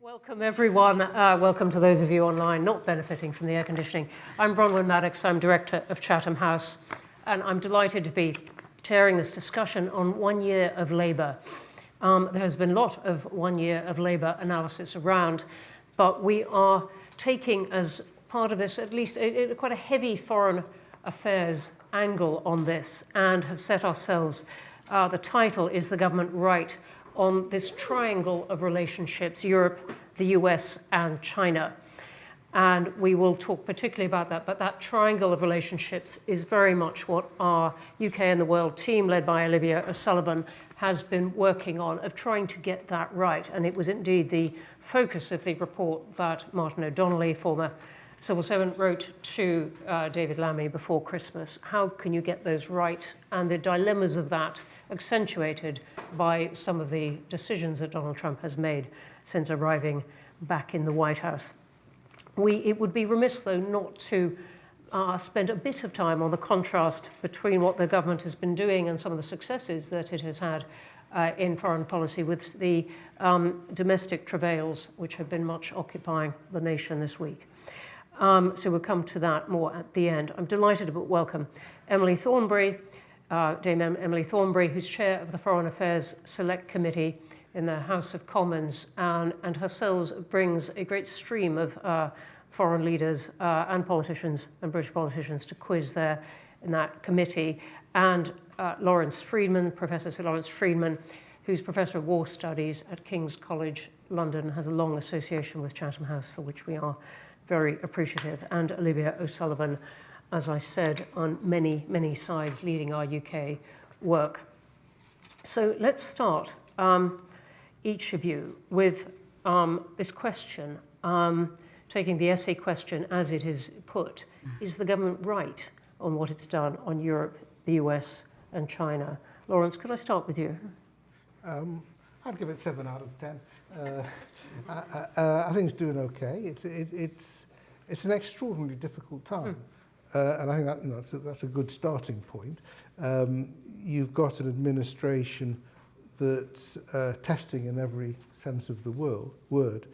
Welcome, everyone. Welcome to those of you online not benefiting from the air conditioning. I'm Bronwyn Maddox. I'm director of Chatham House, and I'm delighted to be chairing this discussion on 1 year of Labour. There has been a lot of 1 year of Labour analysis around, but we are taking as part of this at least quite a heavy foreign affairs angle on this, and have set ourselves, the title is The Government Right, on this triangle of relationships, Europe, the US, and China. And we will talk particularly about that, but that triangle of relationships is very much what our UK and the World team, led by Olivia O'Sullivan, has been working on, of trying to get that right. And it was indeed the focus of the report that Martin O'Donnelly, former civil servant, wrote to David Lammy before Christmas. How can you get those right? And the dilemmas of that accentuated by some of the decisions that Donald Trump has made since arriving back in the White House. It would be remiss, though, not to spend a bit of time on the contrast between what the government has been doing and some of the successes that it has had in foreign policy with the domestic travails, which have been much occupying the nation this week. So we'll come to that more at the end. I'm delighted to welcome Emily Thornberry, Dame Emily Thornberry, who's chair of the Foreign Affairs Select Committee in the House of Commons, and herself brings a great stream of foreign leaders and politicians and British politicians to quiz there in that committee. And Lawrence Freedman, Professor Sir Lawrence Freedman, who's Professor of War Studies at King's College London, has a long association with Chatham House, for which we are very appreciative, and Olivia O'Sullivan, as I said, on many, many sides, leading our UK work. So let's start, each of you, with this question, taking the essay question as it is put. Is the government right on what it's done on Europe, the US, and China? Lawrence, could I start with you? I'd give it 7 out of 10. I think it's doing okay. It's an extraordinarily difficult time. And I think that, that's a good starting point. You've got an administration that's testing in every sense of the word.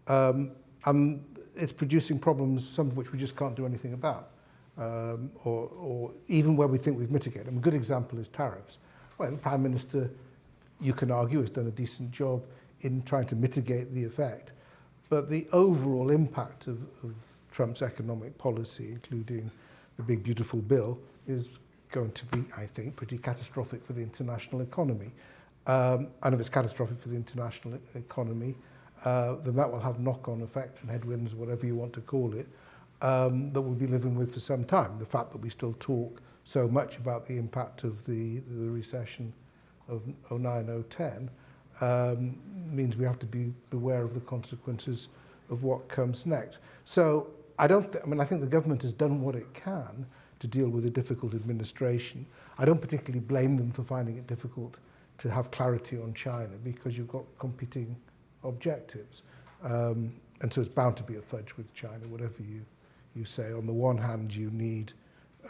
And it's producing problems, some of which we just can't do anything about, or even where we think we've mitigated them. A good example is tariffs. Well, the Prime Minister, you can argue, has done a decent job in trying to mitigate the effect. But the overall impact of Trump's economic policy, including the big beautiful bill, is going to be, I think, pretty catastrophic for the international economy. And if it's catastrophic for the international economy, then that will have knock-on effects and headwinds, whatever you want to call it, that we'll be living with for some time. The fact that we still talk so much about the impact of the recession of 2009-2010 means we have to be beware of the consequences of what comes next. So I think the government has done what it can to deal with a difficult administration. I don't particularly blame them for finding it difficult to have clarity on China, because you've got competing objectives. And so it's bound to be a fudge with China, whatever you say. On the one hand, you need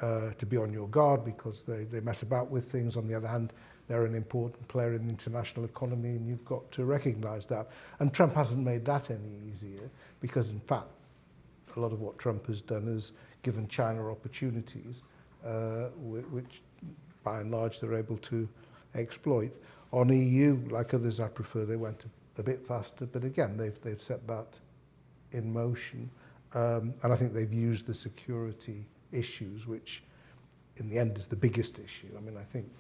to be on your guard because they mess about with things. On the other hand, they're an important player in the international economy, and you've got to recognize that. And Trump hasn't made that any easier, because in fact, a lot of what Trump has done is given China opportunities, which by and large they're able to exploit. On EU, like others, I prefer they went a bit faster, but again, they've set that in motion. And I think they've used the security issues, which in the end is the biggest issue. I mean, I think...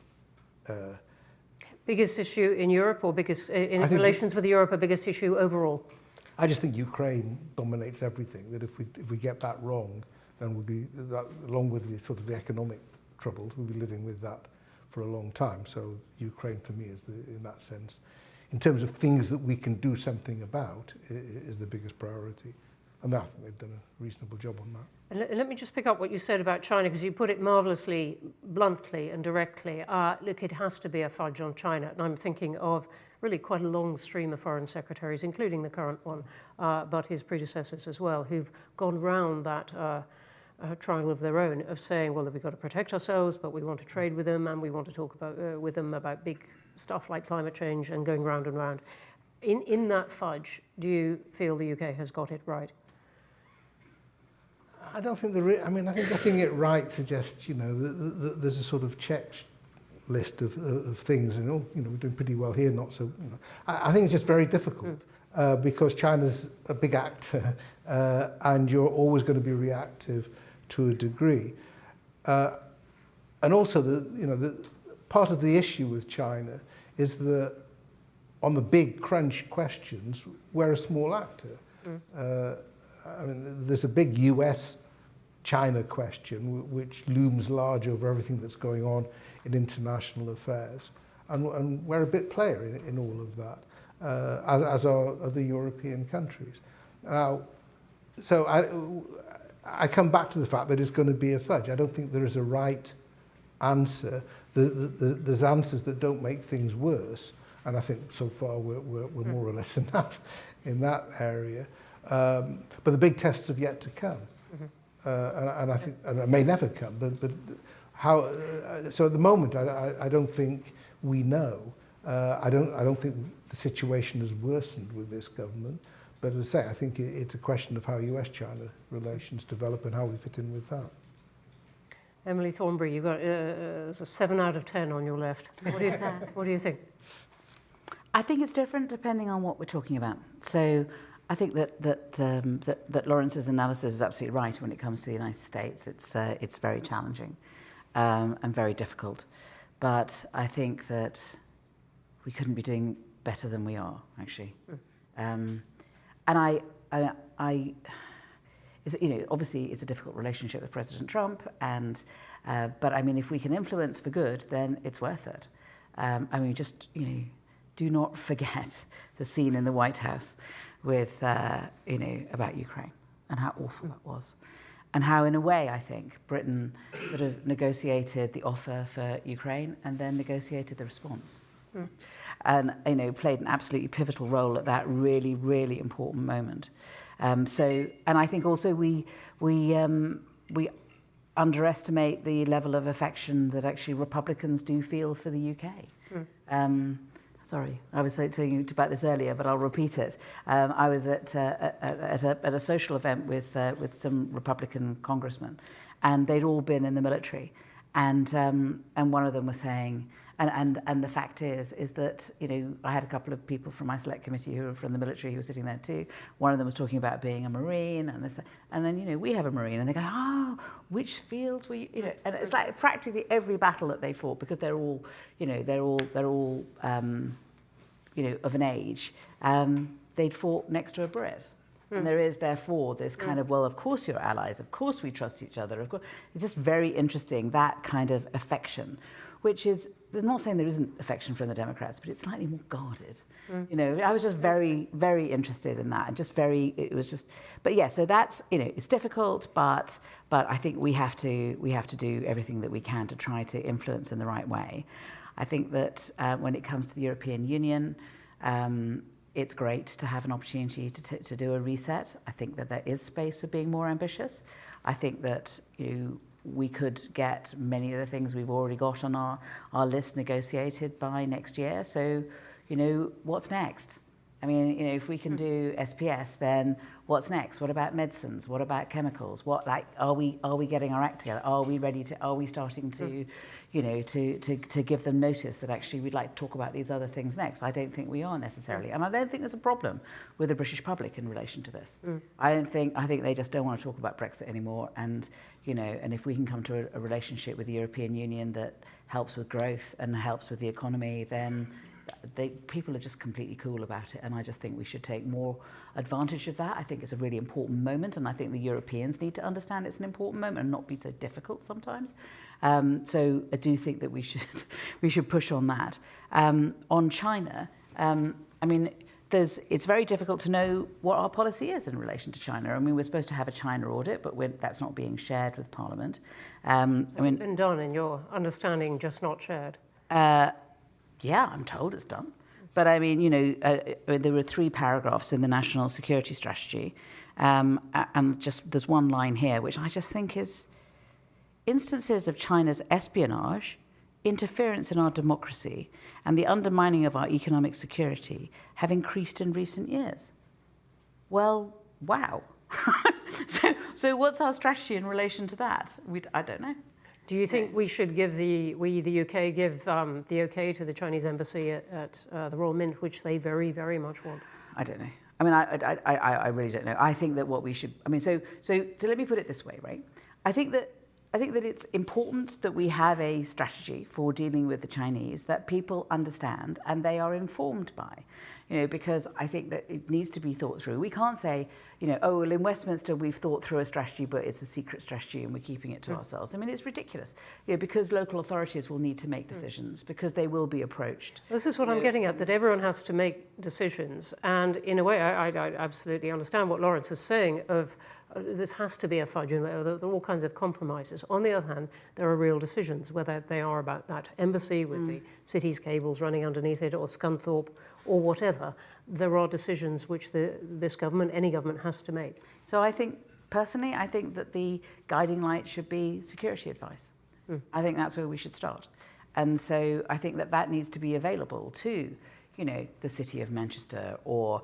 biggest issue in Europe, or biggest in relations with Europe, or biggest issue overall? I just think Ukraine dominates everything. That if we get that wrong, then we'll be that, along with the sort of the economic troubles, we'll be living with that for a long time. So Ukraine, for me, is in that sense, in terms of things that we can do something about, is the biggest priority. And I think they've done a reasonable job on that. And let me just pick up what you said about China, because you put it marvellously, bluntly and directly. Look, it has to be a fudge on China. And I'm thinking of really quite a long stream of foreign secretaries, including the current one, but his predecessors as well, who've gone round that triangle of their own of saying, well, we've got to protect ourselves, but we want to trade with them, and we want to talk about with them about big stuff like climate change, and going round and round. In that fudge, do you feel the UK has got it right? I don't think I mean, I think getting it right suggests, there's a sort of checklist of things, we're doing pretty well here, not so, I think it's just very difficult because China's a big actor and you're always going to be reactive to a degree. And also, the part of the issue with China is that on the big crunch questions, we're a small actor. I mean, there's a big US-China question which looms large over everything that's going on in international affairs. And we're a bit player in all of that, as are other European countries. Now, so I come back to the fact that it's going to be a fudge. I don't think there is a right answer. There's answers that don't make things worse. And I think so far we're more or less in that area. But the big tests have yet to come, and I think and it may never come. But how? So at the moment, I don't think we know. I don't think the situation has worsened with this government. But as I say, I think it's a question of how US-China relations develop and how we fit in with that. Emily Thornberry, you've got a 7 out of 10 on your left. What do you think? I think it's different depending on what we're talking about. So I think that Lawrence's analysis is absolutely right when it comes to the United States. It's very challenging and very difficult. But I think that we couldn't be doing better than we are, actually. And obviously it's a difficult relationship with President Trump, but I mean, if we can influence for good, then it's worth it. Do not forget the scene in the White House with, about Ukraine and how awful that was. And how, in a way, I think, Britain sort of negotiated the offer for Ukraine and then negotiated the response. And, played an absolutely pivotal role at that really, really important moment. And I think also we underestimate the level of affection that actually Republicans do feel for the UK. Sorry, I was telling you about this earlier, but I'll repeat it. I was at a social event with some Republican congressmen, and they'd all been in the military, and one of them was saying, and the fact is that I had a couple of people from my select committee who were from the military who were sitting there too. One of them was talking about being a Marine, and then we have a Marine, and they go, oh, which fields were you? And it's like practically every battle that they fought, because they're all of an age. They'd fought next to a Brit. And there is, therefore, this kind of, well, of course you're allies, of course we trust each other. Of course. It's just very interesting, that kind of affection, which is, there's not saying there isn't affection from the Democrats, but it's slightly more guarded. I was just very, very interested in that, and but yeah, so that's, it's difficult, but I think we have to do everything that we can to try to influence in the right way. I think that when it comes to the European Union, it's great to have an opportunity to do a reset. I think that there is space for being more ambitious. I think that we could get many of the things we've already got on our list negotiated by next year. So, what's next? I mean, if we can do SPS, then what's next? What about medicines? What about chemicals? Are we getting our act together? Are we starting to, to give them notice that actually we'd like to talk about these other things next? I don't think we are necessarily. And I don't think there's a problem with the British public in relation to this. I think they just don't want to talk about Brexit anymore. And, and if we can come to a relationship with the European Union that helps with growth and helps with the economy, then people are just completely cool about it, and I just think we should take more advantage of that. I think it's a really important moment, and I think the Europeans need to understand it's an important moment and not be so difficult sometimes. So I do think that we should push on that. On China, it's very difficult to know what our policy is in relation to China. I mean, we're supposed to have a China audit, but that's not being shared with Parliament. Has it been done in your understanding, just not shared? Yeah, I'm told it's done. But I mean, there were 3 paragraphs in the National Security Strategy. And just there's one line here, which I just think is instances of China's espionage, interference in our democracy and the undermining of our economic security have increased in recent years. Well, wow. So what's our strategy in relation to that? I don't know. Do you think we should give the UK, give the okay to the Chinese embassy at the Royal Mint, which they very, very much want? I don't know. I mean, I really don't know. I think that what we should, I mean, so let me put it this way, right? I think that it's important that we have a strategy for dealing with the Chinese that people understand and they are informed by, because I think that it needs to be thought through. We can't say, oh, well, in Westminster we've thought through a strategy, but it's a secret strategy and we're keeping it to ourselves. I mean, it's ridiculous, because local authorities will need to make decisions, because they will be approached. This is what I'm getting at, that everyone has to make decisions. And in a way, I absolutely understand what Lawrence is saying of this has to be a fudge, and there are all kinds of compromises. On the other hand, there are real decisions, whether they are about that embassy with the city's cables running underneath it, or Scunthorpe, or whatever. There are decisions which this government, any government, has to make. So I think, personally, I think that the guiding light should be security advice. I think that's where we should start. And so I think that needs to be available to the city of Manchester or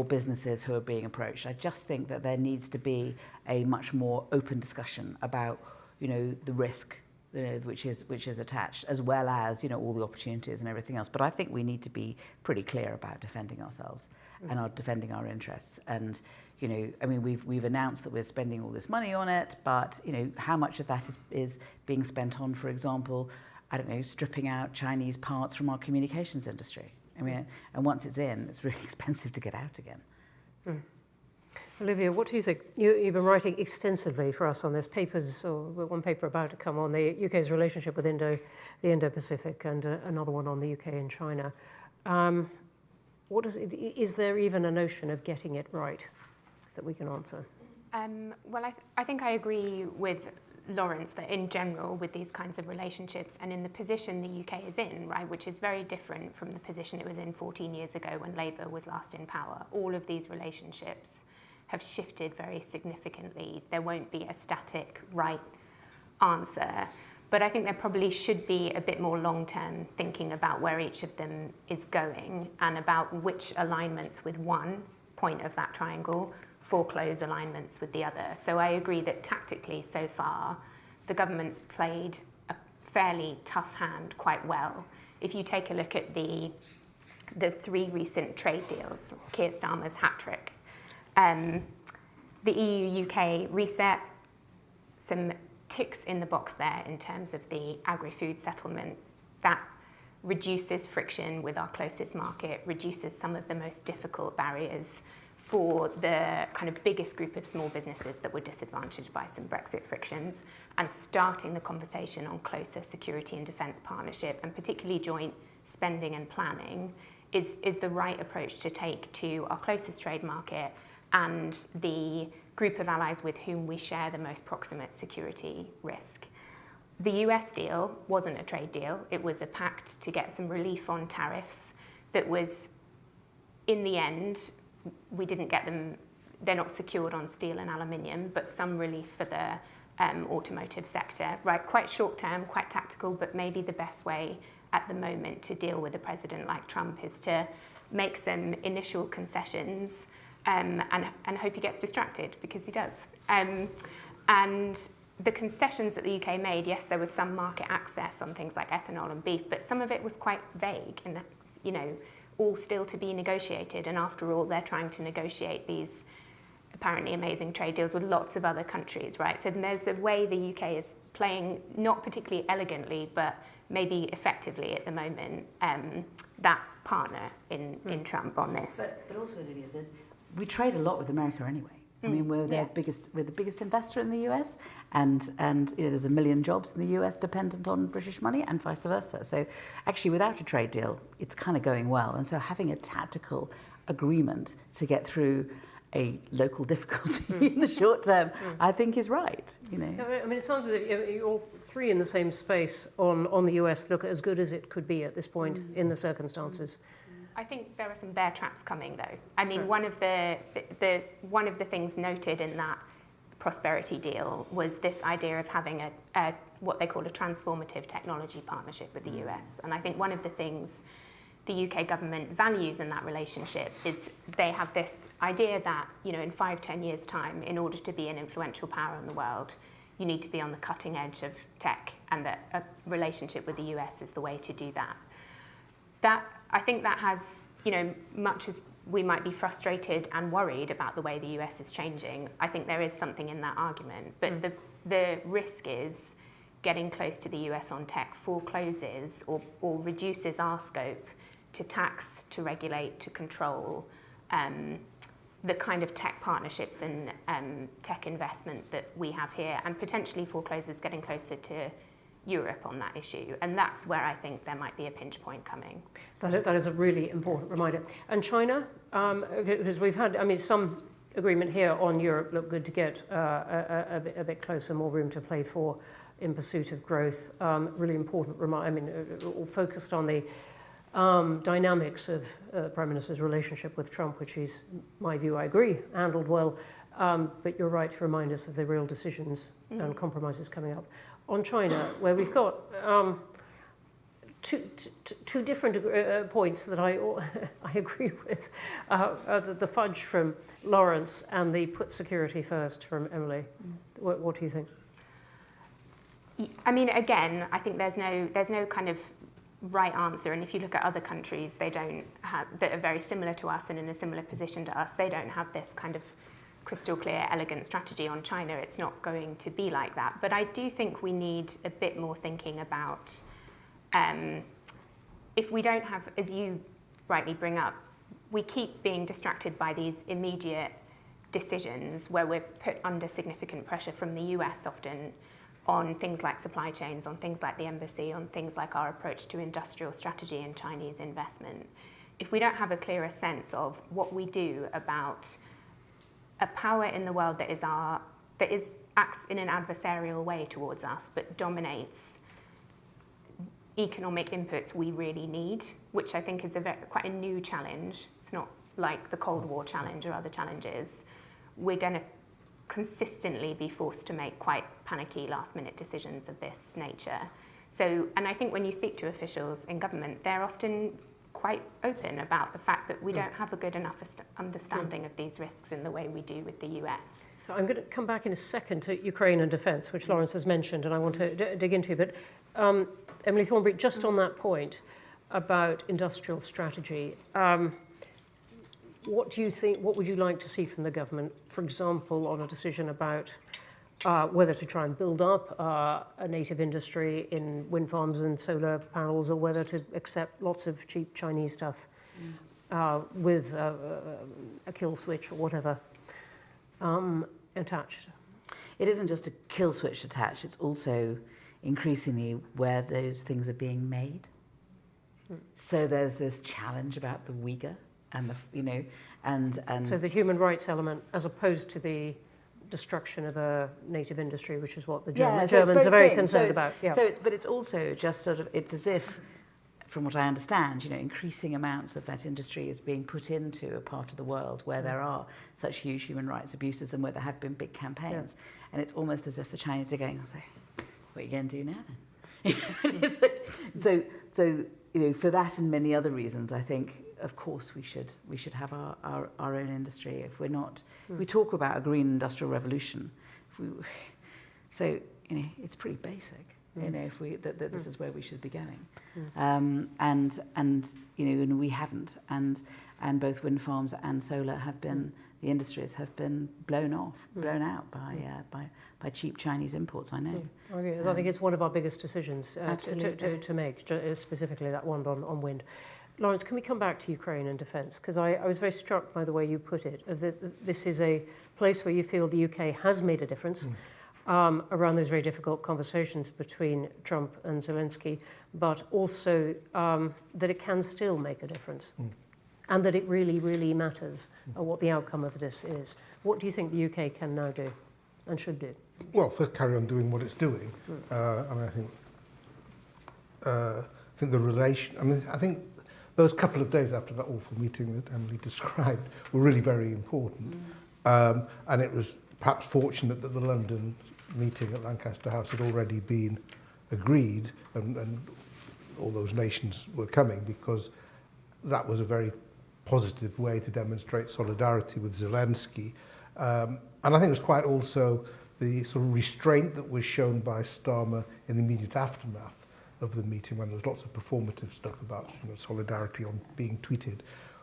businesses who are being approached. I just think that there needs to be a much more open discussion about, the risk, which is attached, as well as, all the opportunities and everything else. But I think we need to be pretty clear about defending ourselves and defending our interests. And, I mean, we've announced that we're spending all this money on it, but, how much of that is being spent on, for example, I don't know, stripping out Chinese parts from our communications industry. I mean, and once it's in, it's really expensive to get out again. Olivia, what do you think? You've been writing extensively for us on this. One paper about to come on the UK's relationship with the Indo-Pacific, and another one on the UK and China. Is there even a notion of getting it right that we can answer? Well, I think I agree with Lawrence that in general with these kinds of relationships and in the position the UK is in, right, which is very different from the position it was in 14 years ago when Labour was last in power, all of these relationships have shifted very significantly. There won't be a static right answer, but I think there probably should be a bit more long-term thinking about where each of them is going and about which alignments with one point of that triangle foreclose alignments with the other. So I agree that tactically so far, the government's played a fairly tough hand quite well. If you take a look at the 3 recent trade deals, Keir Starmer's hat-trick, the EU-UK reset, some ticks in the box there in terms of the agri-food settlement, that reduces friction with our closest market, reduces some of the most difficult barriers for the kind of biggest group of small businesses that were disadvantaged by some Brexit frictions, and starting the conversation on closer security and defence partnership, and particularly joint spending and planning, is the right approach to take to our closest trade market and the group of allies with whom we share the most proximate security risk. The US deal wasn't a trade deal. It was a pact to get some relief on tariffs that was, in the end, we didn't get them, they're not secured on steel and aluminium, but some relief for the automotive sector, right? Quite short term, quite tactical, but maybe the best way at the moment to deal with a president like Trump is to make some initial concessions and hope he gets distracted, because he does. And the concessions that the UK made, yes, there was some market access on things like ethanol and beef, but some of it was quite vague and, all still to be negotiated. And after all, they're trying to negotiate these apparently amazing trade deals with lots of other countries, right? So there's a way the UK is playing, not particularly elegantly, but maybe effectively at the moment, that partner in Trump on this. But also, Olivia, we trade a lot with America anyway. I mean, we're the biggest investor in the US, and there's 1 million jobs in the US dependent on British money, and vice versa. So actually, without a trade deal, it's kind of going well. And so having a tactical agreement to get through a local difficulty in the short term, I think is right. I mean, it sounds as if you're all three in the same space on the US look as good as it could be at this point in the circumstances. I think there are some bear traps coming, though. I mean, one of the things noted in that prosperity deal was this idea of having a what they call a transformative technology partnership with the US. And I think one of the things the UK government values in that relationship is they have this idea that, you know, in 5-10 years' time, in order to be an influential power in the world, you need to be on the cutting edge of tech, and that a relationship with the US is the way to do that. I think that has, you know, much as we might be frustrated and worried about the way the US is changing, I think there is something in that argument. But the risk is getting close to the US on tech forecloses or reduces our scope to tax, to regulate, to control the kind of tech partnerships and tech investment that we have here, and potentially forecloses getting closer to Europe on that issue. And that's where I think there might be a pinch point coming. That is a really important reminder. And China, because we've had, I mean, some agreement here on Europe looked good to get a bit closer, more room to play for in pursuit of growth. Really important reminder, I mean, all focused on the dynamics of Prime Minister's relationship with Trump, which is, my view, I agree, handled well. But you're right to remind us of the real decisions and compromises coming up. On China, where we've got two different points that I agree with, the fudge from Lawrence and the put security first from Emily. What do you think? I mean, again, I think there's no kind of right answer. And if you look at other countries, they don't have, that are very similar to us and in a similar position to us, they don't have this kind of crystal clear, elegant strategy on China. It's not going to be like that. But I do think we need a bit more thinking about if we don't have, as you rightly bring up, we keep being distracted by these immediate decisions where we're put under significant pressure from the US often on things like supply chains, on things like the embassy, on things like our approach to industrial strategy and Chinese investment. If we don't have a clearer sense of what we do about a power in the world that acts in an adversarial way towards us, but dominates economic inputs we really need, which I think is quite a new challenge. It's not like the Cold War challenge or other challenges. We're going to consistently be forced to make quite panicky last-minute decisions of this nature. So, and I think when you speak to officials in government, they're often quite open about the fact that we don't have a good enough understanding of these risks in the way we do with the US. So I'm going to come back in a second to Ukraine and defence, which Lawrence has mentioned, and I want to dig into. But Emily Thornberry, just on that point about industrial strategy, what do you think, what would you like to see from the government, for example, on a decision about whether to try and build up a native industry in wind farms and solar panels, or whether to accept lots of cheap Chinese stuff with a kill switch or whatever attached? It isn't just a kill switch attached, it's also increasingly where those things are being made. So there's this challenge about the Uyghur and the, you know, and so the human rights element as opposed to the destruction of a native industry, which is what the Germans are very concerned about. Yeah. So, but it's also just sort of, it's as if, from what I understand, you know, increasing amounts of that industry is being put into a part of the world where there are such huge human rights abuses and where there have been big campaigns. Yeah. And it's almost as if the Chinese are going, so, what are you going to do now then? so, you know, for that and many other reasons, I think, of course, we should have our own industry. If we're not, we talk about a green industrial revolution. So, you know, it's pretty basic. You know, if that this is where we should be going, and you know, and we haven't, and both wind farms and solar have been, the industries have been blown out by cheap Chinese imports. I know. I think it's one of our biggest decisions to make, specifically that one on wind. Lawrence, can we come back to Ukraine and defence? Because I was very struck by the way you put it, as that this is a place where you feel the UK has made a difference around those very difficult conversations between Trump and Zelensky, but also that it can still make a difference and that it really, really matters what the outcome of this is. What do you think the UK can now do and should do? Well, first carry on doing what it's doing. I mean, I think the relation, I think those couple of days after that awful meeting that Emily described were really very important. And it was perhaps fortunate that the London meeting at Lancaster House had already been agreed, and all those nations were coming, because that was a very positive way to demonstrate solidarity with Zelensky. And I think it was quite also the sort of restraint that was shown by Starmer in the immediate aftermath of the meeting, when there was lots of performative stuff about solidarity on being tweeted,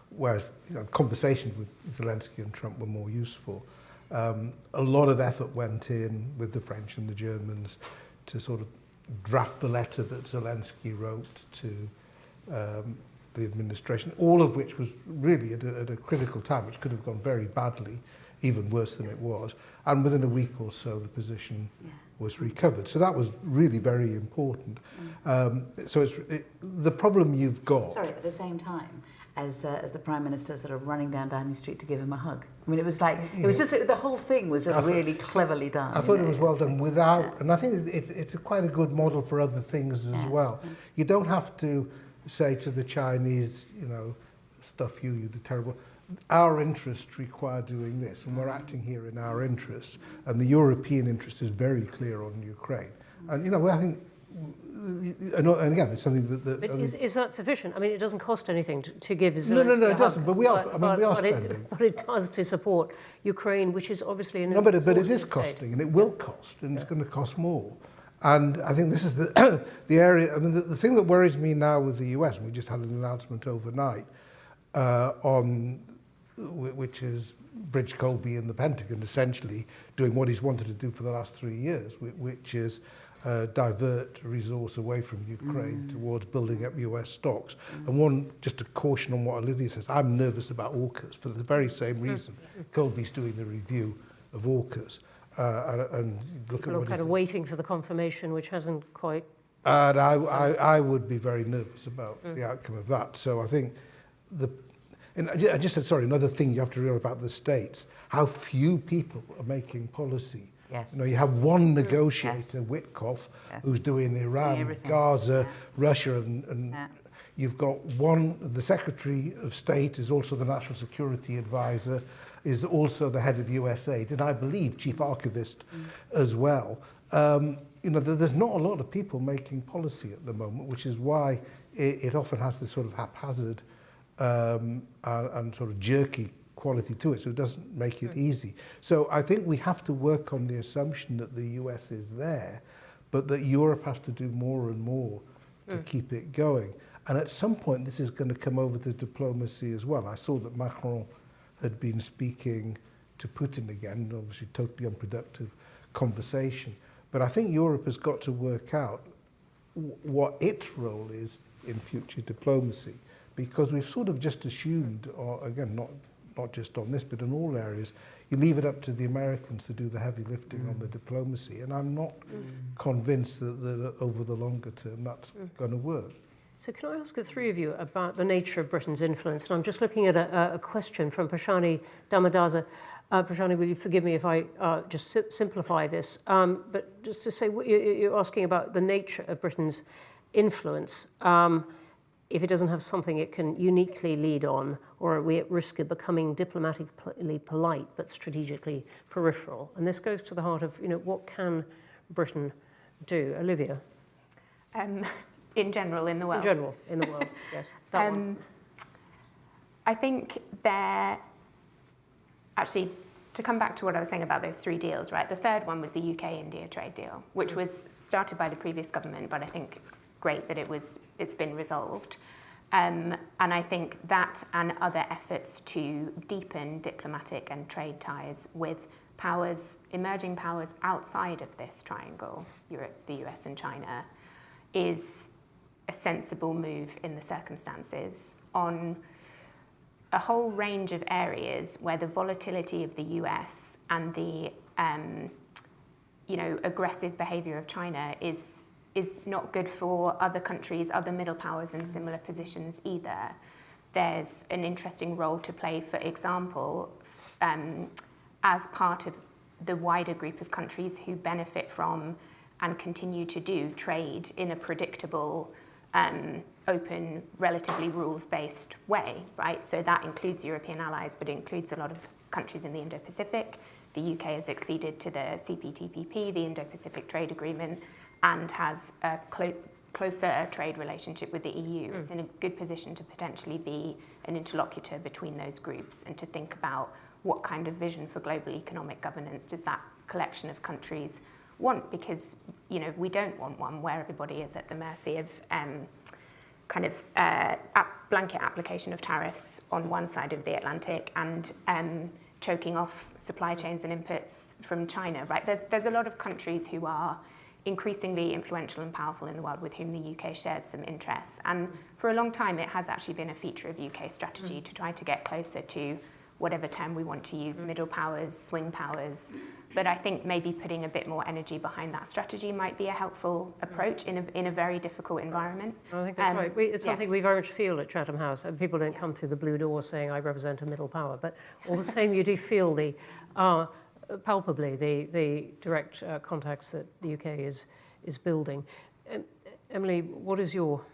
whereas conversations with Zelensky and Trump were more useful. A lot of effort went in with the French and the Germans to sort of draft the letter that Zelensky wrote to the administration, all of which was really at a critical time, which could have gone very badly, even worse than it was. And within a week or so, the position was recovered. So that was really very important. So the problem you've got... Sorry, at the same time, as the Prime Minister sort of running down Downing Street to give him a hug. I mean, it was like, it was just, the whole thing was just really cleverly done. I thought it was well done without, and I think it's quite a good model for other things as well. You don't have to say to the Chinese, stuff you, the terrible... Our interests require doing this, and we're acting here in our interests, and the European interest is very clear on Ukraine. And, I think... And again, it's something that... But is that sufficient? I mean, it doesn't cost anything to give Zelensky No, a it doesn't. hug, But we are spending. But it does to support Ukraine, which is obviously an... No, but it is costing, and it will cost, and it's going to cost more. And I think this is the area... I mean, the thing that worries me now with the US, and we just had an announcement overnight which is Bridge Colby in the Pentagon essentially doing what he's wanted to do for the last 3 years, which is divert resource away from Ukraine towards building up US stocks. And just a caution on what Olivia says, I'm nervous about AUKUS for the very same reason. Colby's doing the review of AUKUS. And look at what kind of waiting for the confirmation, which hasn't quite... And I would be very nervous about the outcome of that. So I think and I just said, sorry, another thing you have to realize about the States, how few people are making policy. Yes. You have one negotiator, Witkoff, who's doing Iran, Gaza, Russia, and you've got the Secretary of State is also the National Security Advisor, is also the head of USAID, and I believe Chief Archivist as well. There's not a lot of people making policy at the moment, which is why it often has this sort of haphazard and sort of jerky quality to it, so it doesn't make it easy. So I think we have to work on the assumption that the US is there, but that Europe has to do more and more to keep it going. And at some point, this is going to come over to diplomacy as well. I saw that Macron had been speaking to Putin again, obviously totally unproductive conversation. But I think Europe has got to work out what its role is in future diplomacy, because we've sort of just assumed, or again, not just on this, but in all areas, you leave it up to the Americans to do the heavy lifting on the diplomacy. And I'm not convinced that over the longer term that's going to work. So can I ask the three of you about the nature of Britain's influence? And I'm just looking at a question from Prashani Damadaza. Prashani, will you forgive me if I just simplify this? But just to say, you're asking about the nature of Britain's influence. If it doesn't have something it can uniquely lead on, or are we at risk of becoming diplomatically polite but strategically peripheral? And this goes to the heart of, what can Britain do? Olivia? In general, in the world. In general, in the world, yes. That one. I think actually, to come back to what I was saying about those 3 deals, right? The third one was the UK-India trade deal, which was started by the previous government, but I think great that it's been resolved. And I think that and other efforts to deepen diplomatic and trade ties with emerging powers outside of this triangle, Europe, the US and China, is a sensible move in the circumstances on a whole range of areas where the volatility of the US and the aggressive behavior of China is not good for other countries, other middle powers in similar positions either. There's an interesting role to play, for example, as part of the wider group of countries who benefit from and continue to do trade in a predictable, open, relatively rules-based way, right? So that includes European allies, but it includes a lot of countries in the Indo-Pacific, the UK has acceded to the CPTPP, the Indo-Pacific Trade Agreement, and has a closer trade relationship with the EU. It's in a good position to potentially be an interlocutor between those groups and to think about what kind of vision for global economic governance does that collection of countries want, because we don't want one where everybody is at the mercy of blanket application of tariffs on one side of the Atlantic and choking off supply chains and inputs from China. Right? There's a lot of countries who are increasingly influential and powerful in the world with whom the UK shares some interests, and for a long time it has actually been a feature of UK strategy to try to get closer to whatever term we want to use, middle powers, swing powers. But I think maybe putting a bit more energy behind that strategy might be a helpful approach in a very difficult environment. I think that's right. It's something we very much feel at Chatham House. And people don't come through the blue door saying, I represent a middle power. But all the same, you do feel the palpably the direct contacts that the UK is building. Emily, what is your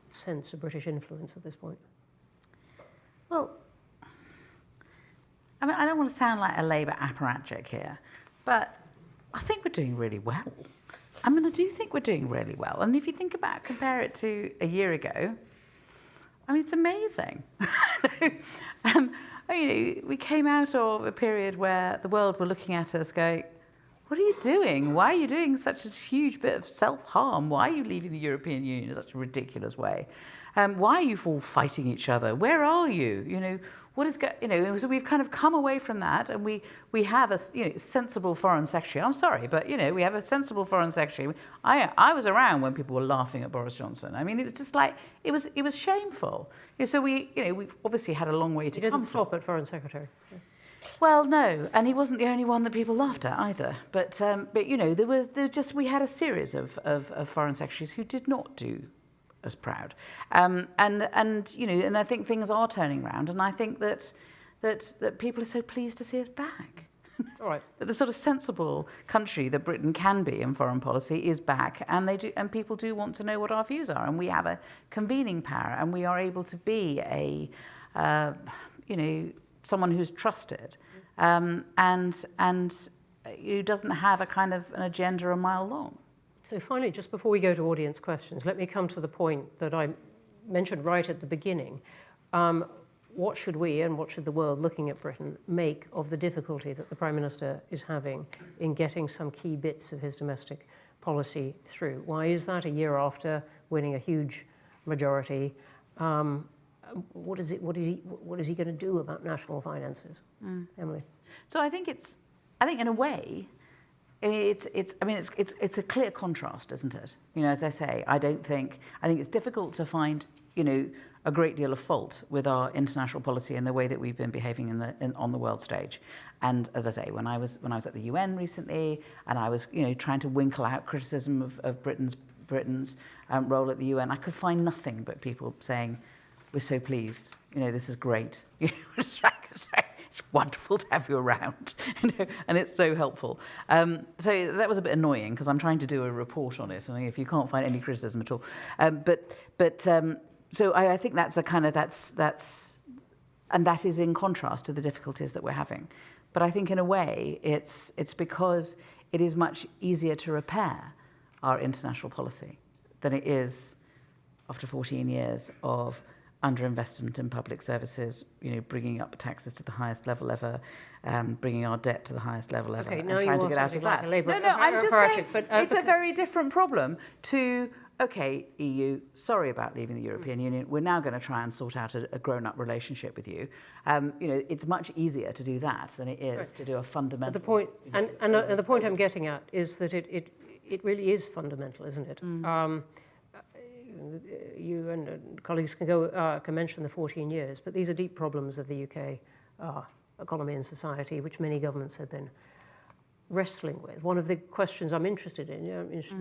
sense of British influence at this point? Well, I mean, I don't want to sound like a Labour apparatchik here, but I think we're doing really well. I mean, I do think we're doing really well. And if you compare it to a year ago, I mean, it's amazing. We came out of a period where the world were looking at us going, what are you doing? Why are you doing such a huge bit of self-harm? Why are you leaving the European Union in such a ridiculous way? Why are you all fighting each other? Where are you? What is so we've kind of come away from that, and we have a sensible foreign secretary. I'm sorry, but we have a sensible foreign secretary. I was around when people were laughing at Boris Johnson. I mean, it was just like it was shameful. So we've obviously had a long way to come. He didn't stop at foreign secretary. Well, no, and he wasn't the only one that people laughed at either. But we had a series of foreign secretaries who did not do as proud, and I think things are turning around, and I think that people are so pleased to see us back. All right. That the sort of sensible country that Britain can be in foreign policy is back, and people do want to know what our views are, and we have a convening power, and we are able to be someone who's trusted, and who doesn't have a kind of an agenda a mile long. So finally, just before we go to audience questions, let me come to the point that I mentioned right at the beginning. What should we and what should the world looking at Britain make of the difficulty that the Prime Minister is having in getting some key bits of his domestic policy through? Why is that a year after winning a huge majority? What is he going to do about national finances? Emily? So I think in a way, it's a clear contrast, isn't it? As I say, I think it's difficult to find, a great deal of fault with our international policy and the way that we've been behaving on the world stage. And as I say, when I was at the UN recently, and I was, trying to winkle out criticism of Britain's role at the UN, I could find nothing but people saying, we're so pleased, this is great. It's wonderful to have you around, and it's so helpful. So that was a bit annoying because I'm trying to do a report on it, and if you can't find any criticism at all, so I think that's and that is in contrast to the difficulties that we're having. But I think in a way it's because it is much easier to repair our international policy than it is after 14 years of underinvestment in public services, bringing up taxes to the highest level ever, bringing our debt to the highest level ever, and trying to get out of that. I'm just saying it's a very different problem to, okay, EU, sorry about leaving the European Union. We're now going to try and sort out a grown-up relationship with you. It's much easier to do that than it is to do a fundamental. But the point, and the point I'm getting at is that it really is fundamental, isn't it? You and colleagues can mention the 14 years, but these are deep problems of the UK economy and society, which many governments have been wrestling with. One of the questions I'm interested in,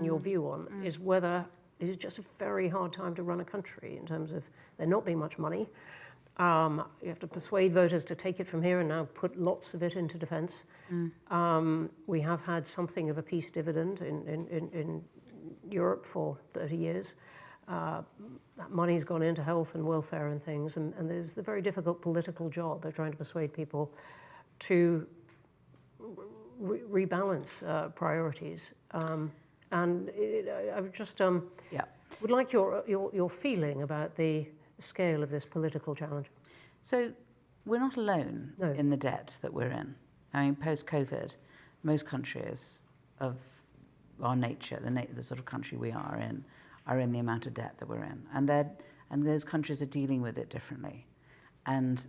your view on, is whether it is just a very hard time to run a country in terms of there not being much money. You have to persuade voters to take it from here and now put lots of it into defence. We have had something of a peace dividend in Europe for 30 years. That money's gone into health and welfare and things, and there's the very difficult political job of trying to persuade people to rebalance priorities. And I would just would like your feeling about the scale of this political challenge. So we're not alone in the debt that we're in. I mean, post-COVID, most countries of our nature, the sort of country we are in the amount of debt that we're in. And those countries are dealing with it differently. And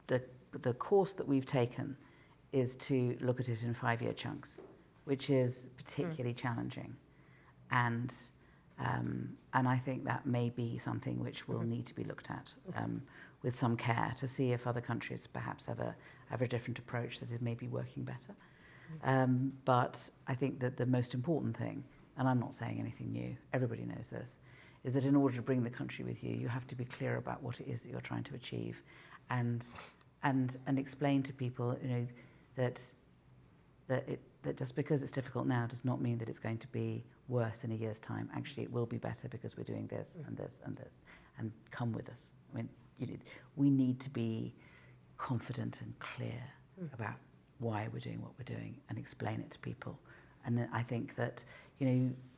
the course that we've taken is to look at it in 5-year chunks, which is particularly challenging. And I think that may be something which will need to be looked at with some care to see if other countries perhaps have a different approach that is maybe working better. But I think that the most important thing, and I'm not saying anything new, everybody knows this, is that in order to bring the country with you, you have to be clear about what it is that you're trying to achieve, and explain to people, that just because it's difficult now does not mean that it's going to be worse in a year's time. Actually, it will be better because we're doing this and this and this, and come with us. I mean, we need to be confident and clear about why we're doing what we're doing and explain it to people. And then I think that,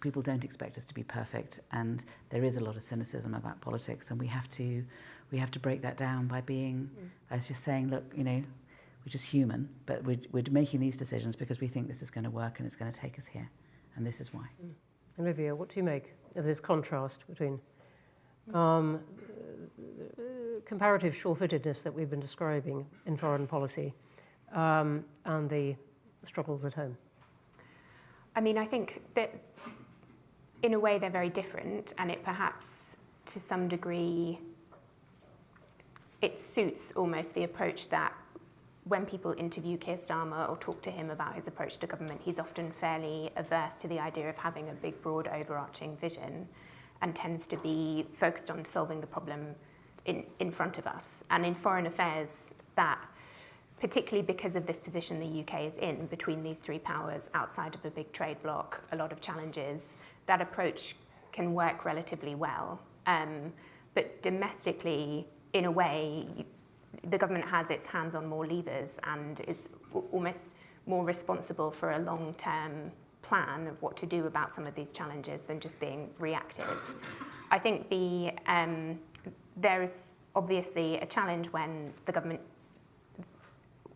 people don't expect us to be perfect, and there is a lot of cynicism about politics, and we have to break that down by being, as you're saying, look, we're just human, but we're making these decisions because we think this is going to work and it's going to take us here, and this is why. Olivia, what do you make of this contrast between comparative sure-footedness that we've been describing in foreign policy and the struggles at home? I mean, I think that in a way they're very different, and it perhaps to some degree it suits almost the approach that when people interview Keir Starmer or talk to him about his approach to government, he's often fairly averse to the idea of having a big, broad, overarching vision, and tends to be focused on solving the problem in front of us. And in foreign affairs, that, particularly because of this position the UK is in between these three powers outside of a big trade bloc, a lot of challenges, that approach can work relatively well. But domestically, in a way, the government has its hands on more levers and is almost more responsible for a long-term plan of what to do about some of these challenges than just being reactive. I think there's obviously a challenge when the government,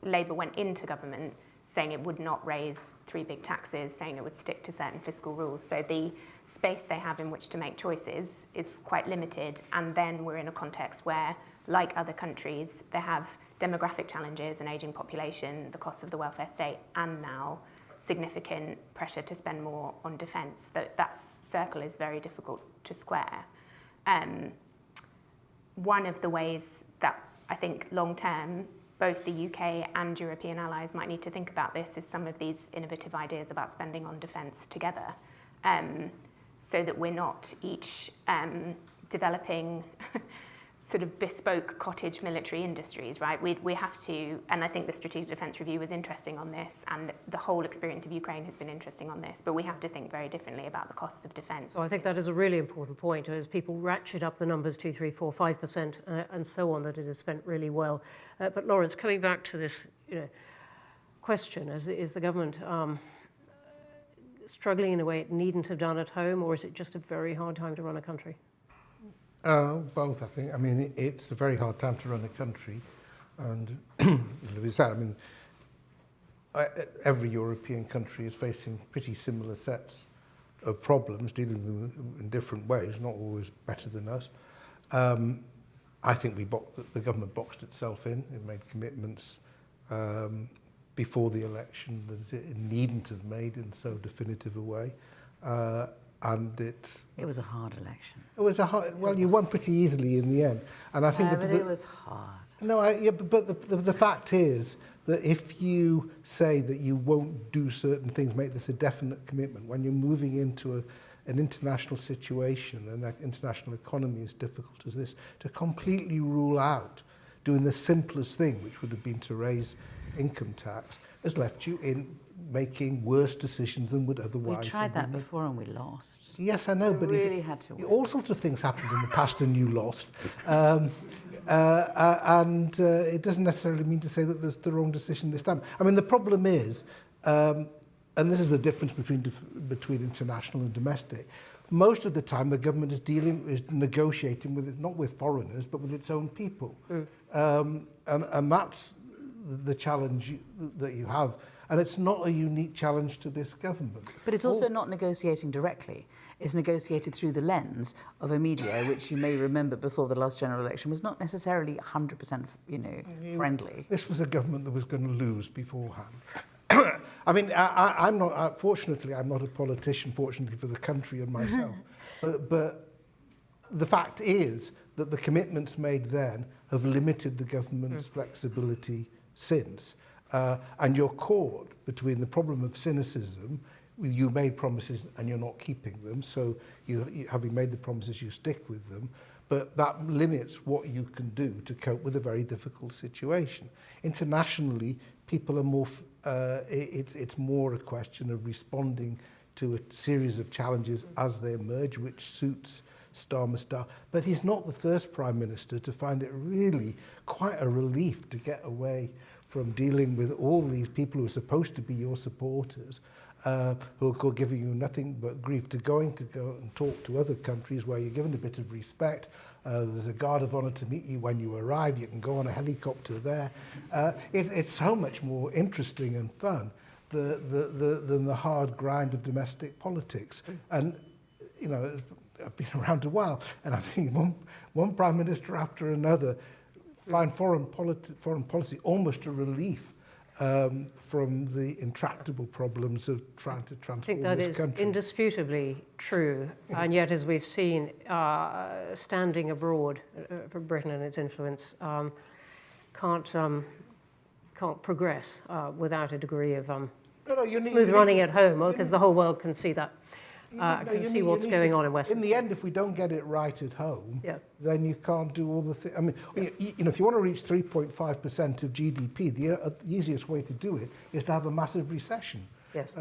Labour went into government saying it would not raise 3 big taxes, saying it would stick to certain fiscal rules. So the space they have in which to make choices is quite limited. And then we're in a context where, like other countries, they have demographic challenges, an ageing population, the cost of the welfare state, and now significant pressure to spend more on defence. That circle is very difficult to square. One of the ways that I think long-term both the UK and European allies might need to think about this is some of these innovative ideas about spending on defence together, so that we're not each developing sort of bespoke cottage military industries, right? We have to, and I think the Strategic Defence Review was interesting on this, and the whole experience of Ukraine has been interesting on this, but we have to think very differently about the costs of defence. So I think that is a really important point, as people ratchet up the numbers 2, 3, 4, 5%, and so on, that it is spent really well. But Lawrence, coming back to this question, is the government struggling in a way it needn't have done at home, or is it just a very hard time to run a country? Both, I think. I mean, it's a very hard time to run a country, and it's that. I mean, every European country is facing pretty similar sets of problems, dealing with them in different ways, not always better than us. I think the government boxed itself in. It made commitments before the election that it needn't have made in so definitive a way. And it was a hard election. It was a hard. Well, you won pretty easily in the end, and I think but it was hard. No, but the fact is that if you say that you won't do certain things, make this a definite commitment, when you're moving into an international situation and that international economy as difficult as this, to completely rule out doing the simplest thing, which would have been to raise income tax, has left you in making worse decisions than would otherwise. We tried that before and we lost. Yes, I know, but really had to win. all sorts of things happened in the past and you lost. And it doesn't necessarily mean to say that there's the wrong decision this time. I mean, the problem is, and this is the difference between international and domestic, most of the time the government is negotiating with it, not with foreigners, but with its own people. And that's the challenge that you have. And it's not a unique challenge to this government. But it's also not negotiating directly. It's negotiated through the lens of a media, which you may remember before the last general election was not necessarily 100%, friendly. This was a government that was going to lose beforehand. I mean, I'm not. Fortunately, I'm not a politician. Fortunately for the country and myself, but the fact is that the commitments made then have limited the government's flexibility since. And you're caught between the problem of cynicism. You made promises and you're not keeping them, so you having made the promises, you stick with them, but that limits what you can do to cope with a very difficult situation. Internationally, people are more, it's more a question of responding to a series of challenges as they emerge, which suits Starmer. But he's not the first Prime Minister to find it really quite a relief to get away from dealing with all these people who are supposed to be your supporters, who are giving you nothing but grief, to go and talk to other countries where you're given a bit of respect. There's a guard of honour to meet you when you arrive. You can go on a helicopter there. It's so much more interesting and fun than the hard grind of domestic politics. And, I've been around a while, and I've seen one Prime Minister after another find foreign policy almost a relief from the intractable problems of trying to transform this country. I think that is indisputably true, and yet, as we've seen, standing abroad for Britain and its influence can't progress without a degree of smooth running at home, because the whole world can see that. See what's going on in Western. In the end, if we don't get it right at home, then you can't do all the things. I mean, if you want to reach 3.5% of GDP, the easiest way to do it is to have a massive recession. Yes.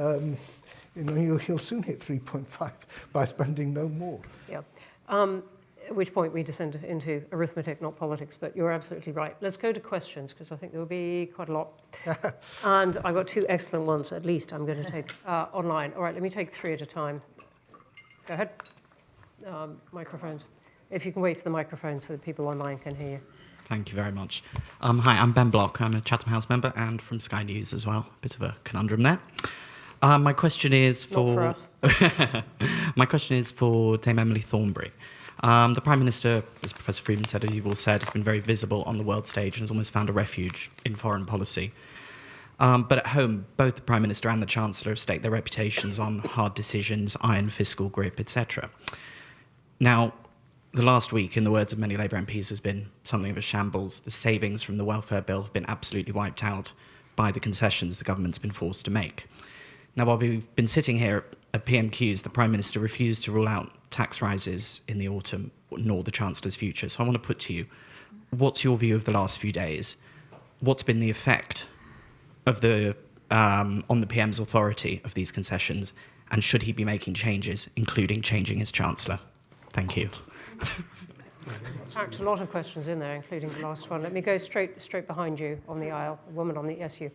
You'll soon hit 3.5 by spending no more. Yeah. At which point we descend into arithmetic, not politics, but you're absolutely right. Let's go to questions, because I think there will be quite a lot. And I've got two excellent ones, at least, I'm going to take online. All right, let me take three at a time. Go ahead. Microphones. If you can wait for the microphone so that people online can hear you. Thank you very much. Hi, I'm Ben Block. I'm a Chatham House member and from Sky News as well. Bit of a conundrum there. My question is for... Not for us. My question is for Dame Emily Thornberry. The Prime Minister, as Professor Friedman said, as you've all said, has been very visible on the world stage and has almost found a refuge in foreign policy. But at home, both the Prime Minister and the Chancellor have staked their reputations on hard decisions, iron fiscal grip, etc. Now, the last week, in the words of many Labour MPs, has been something of a shambles. The savings from the welfare bill have been absolutely wiped out by the concessions the government's been forced to make. Now, while we've been sitting here at PMQs, the Prime Minister refused to rule out tax rises in the autumn, nor the Chancellor's future. So I want to put to you, what's your view of the last few days? What's been the effect of on the PM's authority of these concessions? And should he be making changes, including changing his Chancellor? Thank you. Packed a lot of questions in there, including the last one. Let me go straight behind you on the aisle, a woman on the SU.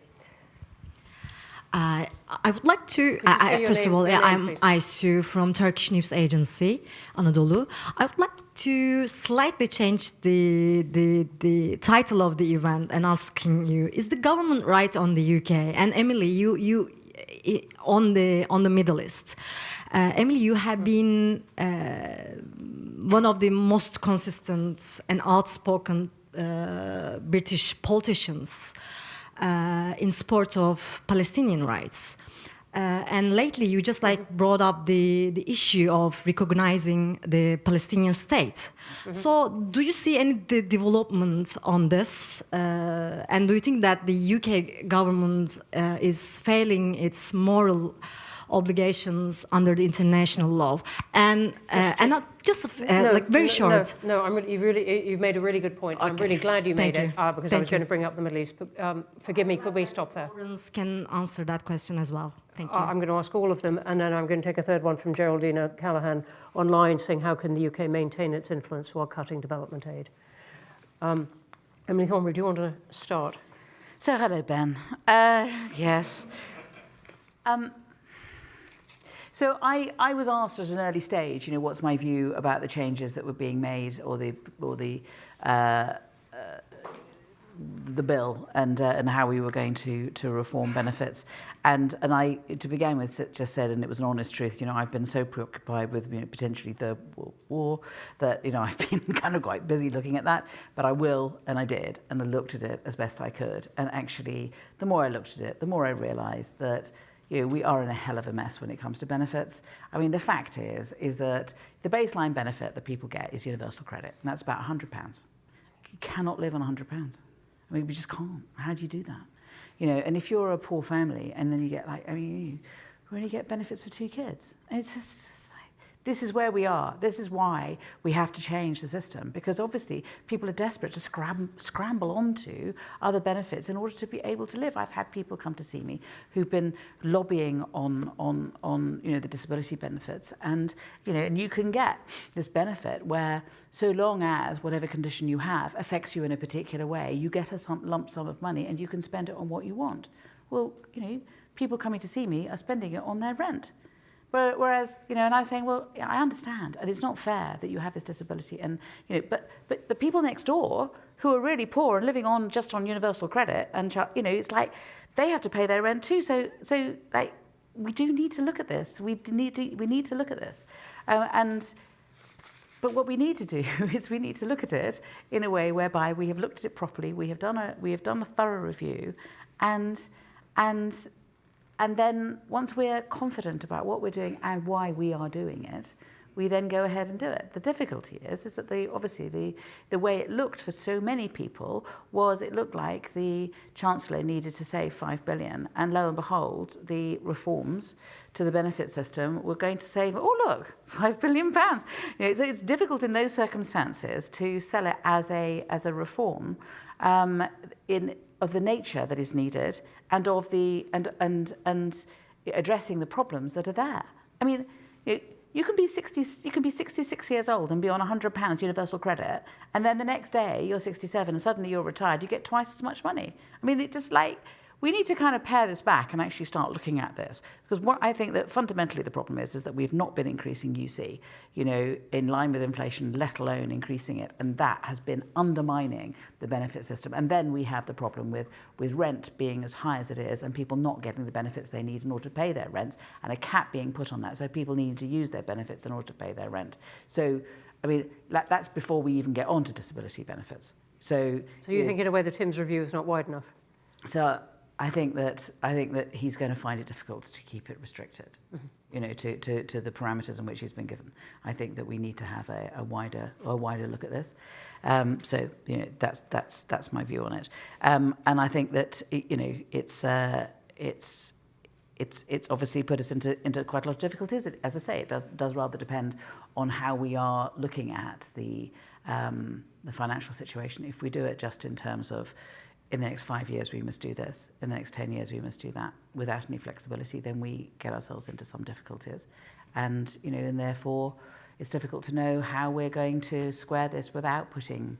I would like to, first of all, I'm Aysu from Turkish News Agency, Anadolu. I would like to slightly change the title of the event and asking you, is the government right on the UK? And Emily, you on the Middle East. Emily, you have been one of the most consistent and outspoken British politicians in support of Palestinian rights. And lately you just brought up the issue of recognizing the Palestinian state. Mm-hmm. So do you see any development on this? And do you think that the UK government is failing its moral obligations under the international law, and not just very short. No, you've made a really good point. I'm really glad you made it because I was going to bring up the Middle East. But, forgive me, could we stop there? Lawrence can answer that question as well. Thank you. I'm going to ask all of them, and then I'm going to take a third one from Geraldina Callahan online, saying how can the UK maintain its influence while cutting development aid? Emily Thornberry, do you want to start? So hello, Ben. Yes. So I was asked at an early stage, what's my view about the changes that were being made, or the bill, and how we were going to reform benefits, and I, to begin with, just said, and it was an honest truth, I've been so preoccupied with potentially third world war that I've been kind of quite busy looking at that, but I will, and I did, and I looked at it as best I could, and actually the more I looked at it, the more I realised that we are in a hell of a mess when it comes to benefits. I mean, the fact is that the baseline benefit that people get is universal credit, and that's about £100. You cannot live on £100. I mean, we just can't. How do you do that? And if you're a poor family and then you get you only get benefits for 2 kids. And it's just like, this is where we are. This is why we have to change the system, because obviously people are desperate to scramble onto other benefits in order to be able to live. I've had people come to see me who've been lobbying on the disability benefits, and and you can get this benefit where, so long as whatever condition you have affects you in a particular way, you get a lump sum of money and you can spend it on what you want. Well, people coming to see me are spending it on their rent. Whereas, and I was saying, well, I understand, and it's not fair that you have this disability, and but the people next door who are really poor and living on just on universal credit, and it's like they have to pay their rent too. So like, we do need to look at this. We need to look at this, but what we need to do is we need to look at it in a way whereby we have looked at it properly. We have done a thorough review, and then once we're confident about what we're doing and why we are doing it, we then go ahead and do it. The difficulty is that obviously the way it looked for so many people was, it looked like the Chancellor needed to save £5 billion, and lo and behold, the reforms to the benefit system were going to save, £5 billion. So it's difficult in those circumstances to sell it as a reform of the nature that is needed, and of the and addressing the problems that are there. I mean, you can be 66 years old and be on £100 universal credit, and then the next day you're 67 and suddenly you're retired. You get twice as much money. I mean, it just we need to kind of pare this back and actually start looking at this, because what I think that fundamentally the problem is that we've not been increasing UC, in line with inflation, let alone increasing it, and that has been undermining the benefit system. And then we have the problem with rent being as high as it is, and people not getting the benefits they need in order to pay their rents, and a cap being put on that, so people need to use their benefits in order to pay their rent. So, I mean, that's before we even get on to disability benefits. So you think in a way the Tim's review is not wide enough? So I think that he's going to find it difficult to keep it restricted, to the parameters in which he's been given. I think that we need to have a wider look at this. So that's my view on it. And I think that it's obviously put us into quite a lot of difficulties. As I say, it does rather depend on how we are looking at the financial situation. If we do it just in terms of, in the next 5 years we must do this, in the next 10 years we must do that, without any flexibility, then we get ourselves into some difficulties. And and therefore it's difficult to know how we're going to square this without putting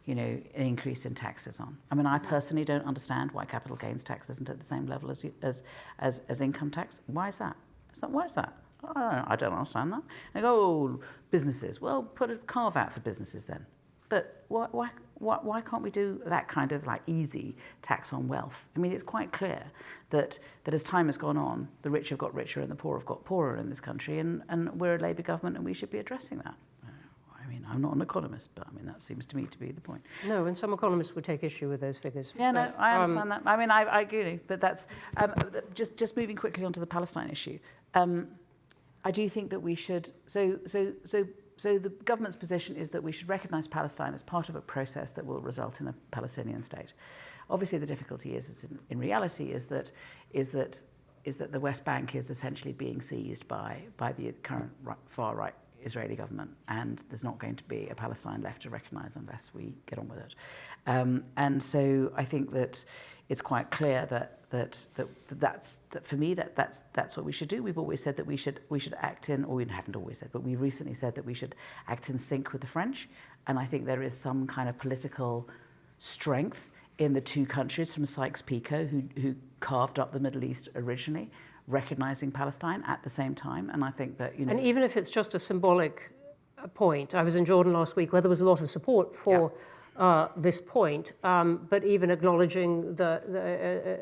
an increase in taxes on. I mean, I personally don't understand why capital gains tax isn't at the same level as income tax. Why is that? Why is that? I don't understand that. I go, businesses. Well, put a carve out for businesses then. But why can't we do that kind of easy tax on wealth? I mean, it's quite clear that as time has gone on, the rich have got richer and the poor have got poorer in this country, and we're a Labour government and we should be addressing that. I mean, I'm not an economist, but I mean, that seems to me to be the point. No, and some economists would take issue with those figures. Yeah, no, I understand that. I mean, I agree, but that's just moving quickly onto the Palestine issue. I do think that we should. So the government's position is that we should recognise Palestine as part of a process that will result in a Palestinian state. Obviously, the difficulty is in reality is that is that the West Bank is essentially being seized by the current far-right Israeli government, and there's not going to be a Palestine left to recognise unless we get on with it. And so I think that it's quite clear that for me that's what we should do. We've always said that we should act in, or we haven't always said, but we recently said that we should act in sync with the French, and I think there is some kind of political strength in the two countries from Sykes-Picot who carved up the Middle East originally, recognising Palestine at the same time. And I think that, And even if it's just a symbolic point, I was in Jordan last week where there was a lot of support for this point, but even acknowledging that,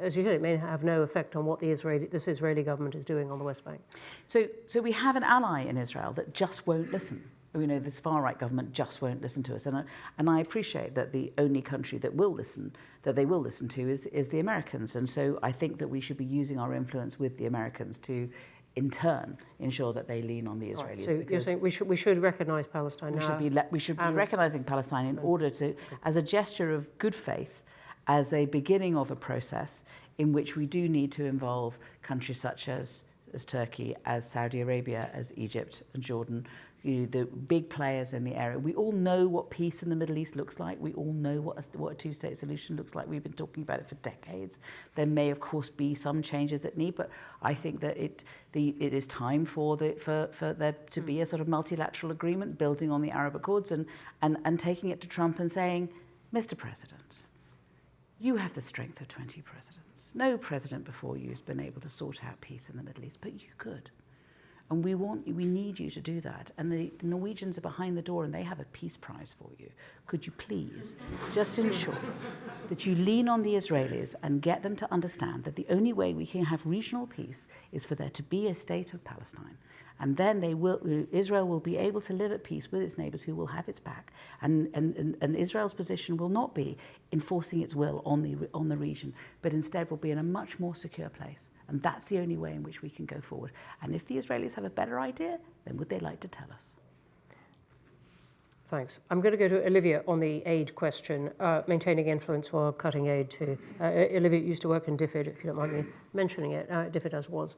as you said, it may have no effect on what this Israeli government is doing on the West Bank. So we have an ally in Israel that just won't listen. This far-right government just won't listen to us. And I appreciate that the only country that they will listen to is the Americans. And so I think that we should be using our influence with the Americans to, in turn, ensure that they lean on the Israelis. Right, so you're saying we should recognise Palestine now? We should be recognising Palestine in order to, as a gesture of good faith, as a beginning of a process in which we do need to involve countries such as Turkey, as Saudi Arabia, as Egypt and Jordan, the big players in the area. We all know what peace in the Middle East looks like. We all know what a two-state solution looks like. We've been talking about it for decades. There may, of course, be some changes that need, but I think that it is time for there to be a sort of multilateral agreement building on the Arab Accords and taking it to Trump and saying, Mr. President, you have the strength of 20 presidents. No president before you has been able to sort out peace in the Middle East, but you could. And we need you to do that. And the Norwegians are behind the door and they have a peace prize for you. Could you please just ensure that you lean on the Israelis and get them to understand that the only way we can have regional peace is for there to be a state of Palestine. And then Israel will be able to live at peace with its neighbours who will have its back. And Israel's position will not be enforcing its will on the region, but instead will be in a much more secure place. And that's the only way in which we can go forward. And if the Israelis have a better idea, then would they like to tell us? Thanks. I'm going to go to Olivia on the aid question, maintaining influence while cutting aid to... Olivia used to work in DFID, if you don't mind me mentioning it, DFID as was.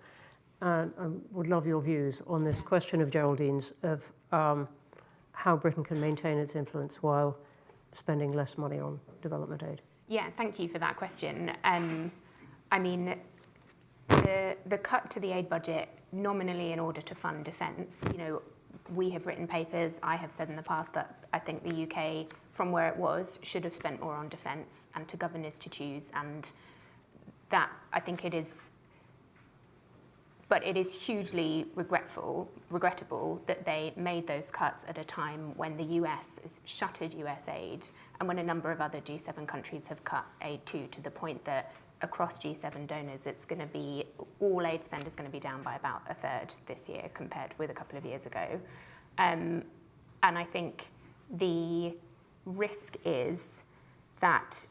I would love your views on this question of Geraldine's, of how Britain can maintain its influence while spending less money on development aid. Yeah, thank you for that question. I mean, the cut to the aid budget nominally in order to fund defence, we have written papers, I have said in the past that I think the UK, from where it was, should have spent more on defence, and to govern is to choose, and that, I think it is... But it is hugely regrettable that they made those cuts at a time when the US has shuttered US aid and when a number of other G7 countries have cut aid too, to the point that across G7 donors, it's going to be, all aid spend is going to be down by about a third this year compared with a couple of years ago. And I think the risk is that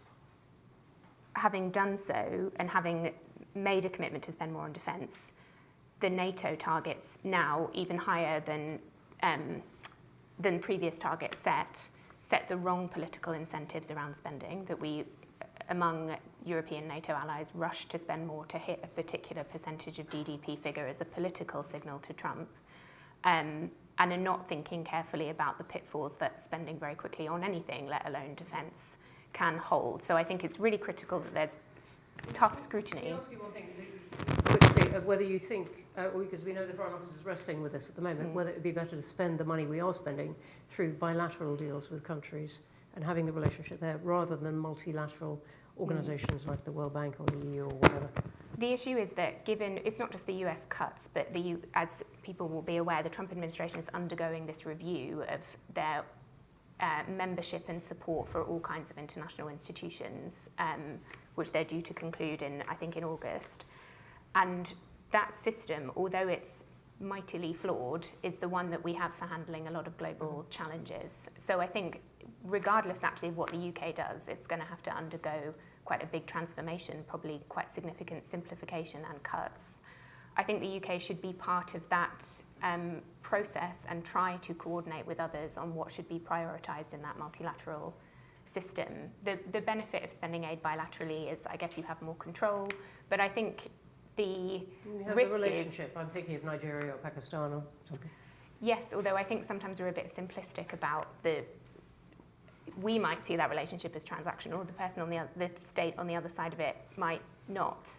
having done so and having made a commitment to spend more on defence, the NATO targets now, even higher than previous targets set the wrong political incentives around spending, that we, among European NATO allies, rush to spend more to hit a particular percentage of GDP figure as a political signal to Trump, and are not thinking carefully about the pitfalls that spending very quickly on anything, let alone defence, can hold. So I think it's really critical that there's tough scrutiny. Can I ask you one thing quickly, of whether you think, because we know the Foreign Office is wrestling with this at the moment, whether it would be better to spend the money we are spending through bilateral deals with countries and having the relationship there, rather than multilateral organisations like the World Bank or the EU or whatever. The issue is that given, it's not just the US cuts, but as people will be aware, the Trump administration is undergoing this review of their membership and support for all kinds of international institutions, which they're due to conclude in August. And that system, although it's mightily flawed, is the one that we have for handling a lot of global challenges. So I think regardless actually of what the UK does, it's going to have to undergo quite a big transformation, probably quite significant simplification and cuts. I think the UK should be part of that process and try to coordinate with others on what should be prioritised in that multilateral system. The benefit of spending aid bilaterally is, I guess, you have more control, but I think the You have risk the is... relationship. I'm thinking of Nigeria or Pakistan or something. Yes, although I think sometimes we're a bit simplistic about we might see that relationship as transactional, the person on the state on the other side of it might not.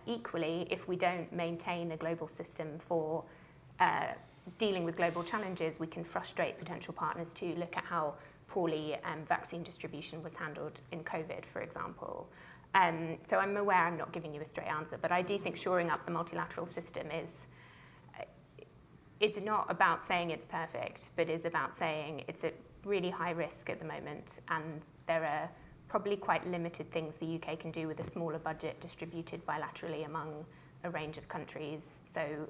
Equally, if we don't maintain a global system for dealing with global challenges, we can frustrate potential partners to look at how poorly vaccine distribution was handled in COVID, for example. So I'm aware I'm not giving you a straight answer, but I do think shoring up the multilateral system is not about saying it's perfect, but is about saying it's a really high risk at the moment, and there are probably quite limited things the UK can do with a smaller budget distributed bilaterally among a range of countries. So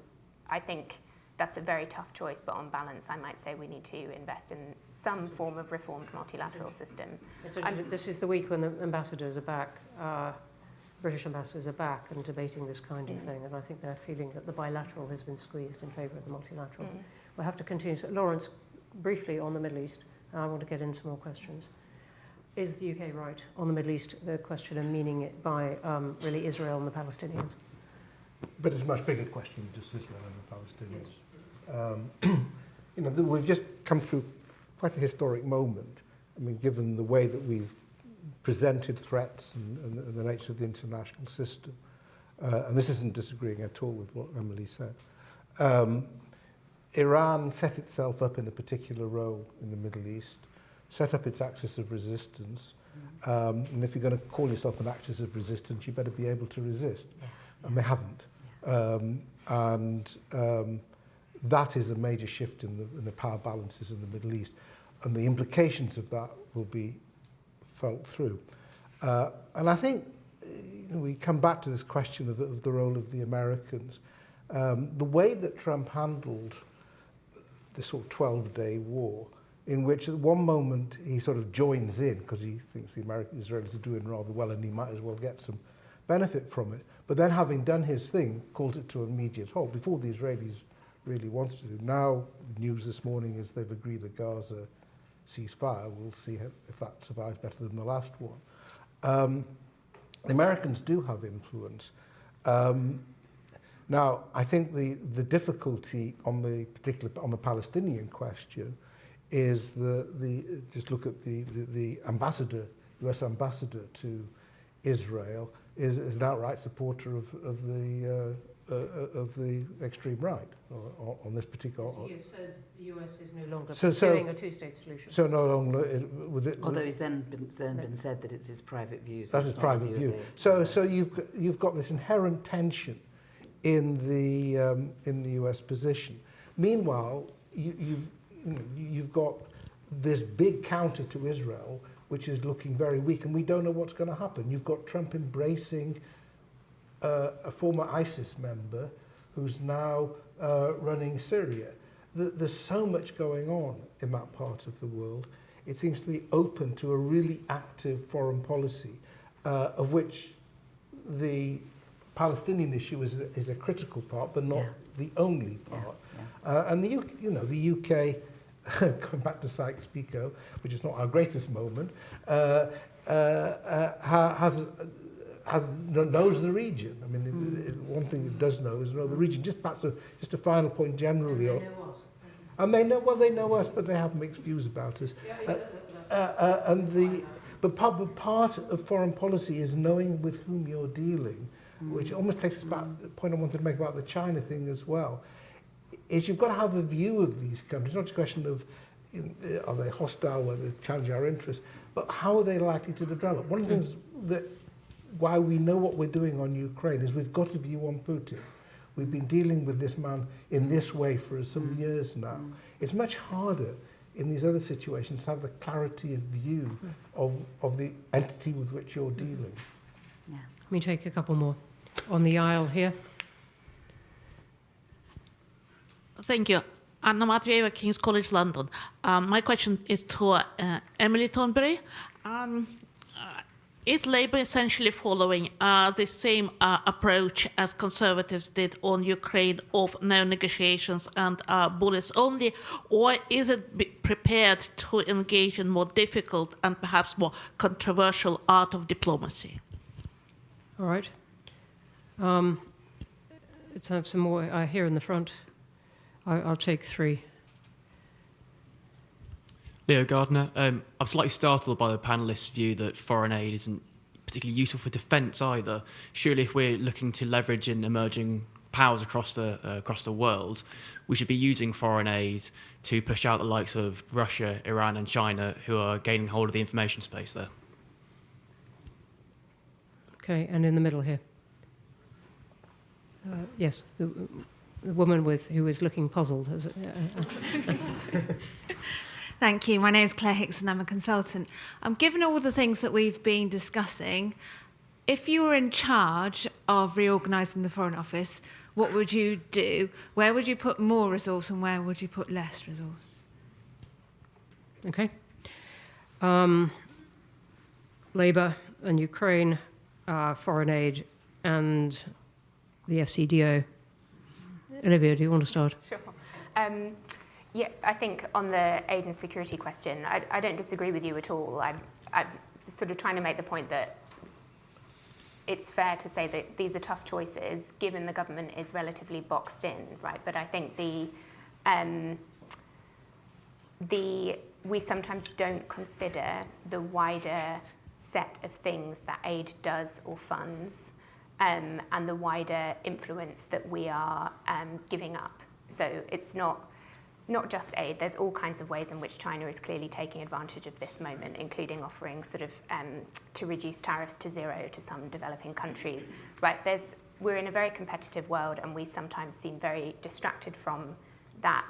I think that's a very tough choice, but on balance, I might say we need to invest in some form of reformed multilateral system. This is the week when the ambassadors are back, British ambassadors are back and debating this kind of thing, and I think they're feeling that the bilateral has been squeezed in favour of the multilateral. We'll have to continue. So, Lawrence, briefly on the Middle East, I want to get into more questions. Is the UK right on the Middle East, the question of meaning it by really Israel and the Palestinians? But it's a much bigger question than just Israel and the Palestinians. We've just come through quite a historic moment. I mean, given the way that we've presented threats and the nature of the international system. And this isn't disagreeing at all with what Emily said. Iran set itself up in a particular role in the Middle East, set up its axis of resistance. And if you're going to call yourself an axis of resistance, you better be able to resist. And they haven't. That is a major shift in the power balances in the Middle East. And the implications of that will be felt through. And I think we come back to this question of the role of the Americans. The way that Trump handled this sort of 12-day war, in which at one moment he sort of joins in because he thinks the Israelis are doing rather well and he might as well get some benefit from it. But then having done his thing, calls it to an immediate halt before the Israelis really wanted to. Now, news this morning is they've agreed the Gaza ceasefire. We'll see if that survives better than the last one. The Americans do have influence. Now, I think the difficulty on the Palestinian question is just look at the ambassador, US ambassador to Israel is an outright supporter of the extreme right on this particular. He has said the US is no longer So- pursuing a two-state solution. So no longer Although it's then been said that it's his private views. That's his private view. So you've got this inherent tension in the US position. Meanwhile, you've got this big counter to Israel, which is looking very weak, and we don't know what's going to happen. You've got Trump embracing a former ISIS member who's now running Syria. There's so much going on in that part of the world. It seems to be open to a really active foreign policy, of which the Palestinian issue is a critical part, but not the only part. And the UK, going back to Sykes-Picot, which is not our greatest moment, knows the region. I mean, one thing it does know is know the region. Just a final point generally. And they know us. And they know us, but they have mixed views about us. But part of foreign policy is knowing with whom you're dealing, which almost takes us back to the point I wanted to make about the China thing as well. Is you've got to have a view of these countries. It's not just a question of are they hostile, whether they challenge our interests, but how are they likely to develop? One of the things that why we know what we're doing on Ukraine is we've got a view on Putin. We've been dealing with this man in this way for some years now. It's much harder in these other situations to have the clarity of view of the entity with which you're dealing. Let me take a couple more. On the aisle here. Thank you. Anna Matvieva, King's College London. My question is to Emily Thornberry. Is Labour essentially following the same approach as Conservatives did on Ukraine of no negotiations and bullets only, or is it prepared to engage in more difficult and perhaps more controversial art of diplomacy? All right. let's have some more here in the front. I'll take 3. Leo Gardner. I'm slightly startled by the panellists' view that foreign aid isn't particularly useful for defence either. Surely if we're looking to leverage in emerging powers across the world, we should be using foreign aid to push out the likes of Russia, Iran and China, who are gaining hold of the information space there. Okay, and in the middle here. Yes, the woman who is looking puzzled. Thank you. My name is Claire Hickson. I'm a consultant. Given all the things that we've been discussing, if you were in charge of reorganising the Foreign Office, what would you do? Where would you put more resource and where would you put less resource? Okay. Labour and Ukraine, foreign aid, and the FCDO. Olivia, do you want to start? Sure. Yeah, I think on the aid and security question, I don't disagree with you at all. I'm sort of trying to make the point that it's fair to say that these are tough choices, given the government is relatively boxed in, right? But I think we sometimes don't consider the wider set of things that aid does or funds, and the wider influence that we are giving up. So it's not just aid. There's all kinds of ways in which China is clearly taking advantage of this moment, including offering sort of to reduce tariffs to 0 to some developing countries. Right? We're in a very competitive world, and we sometimes seem very distracted from that.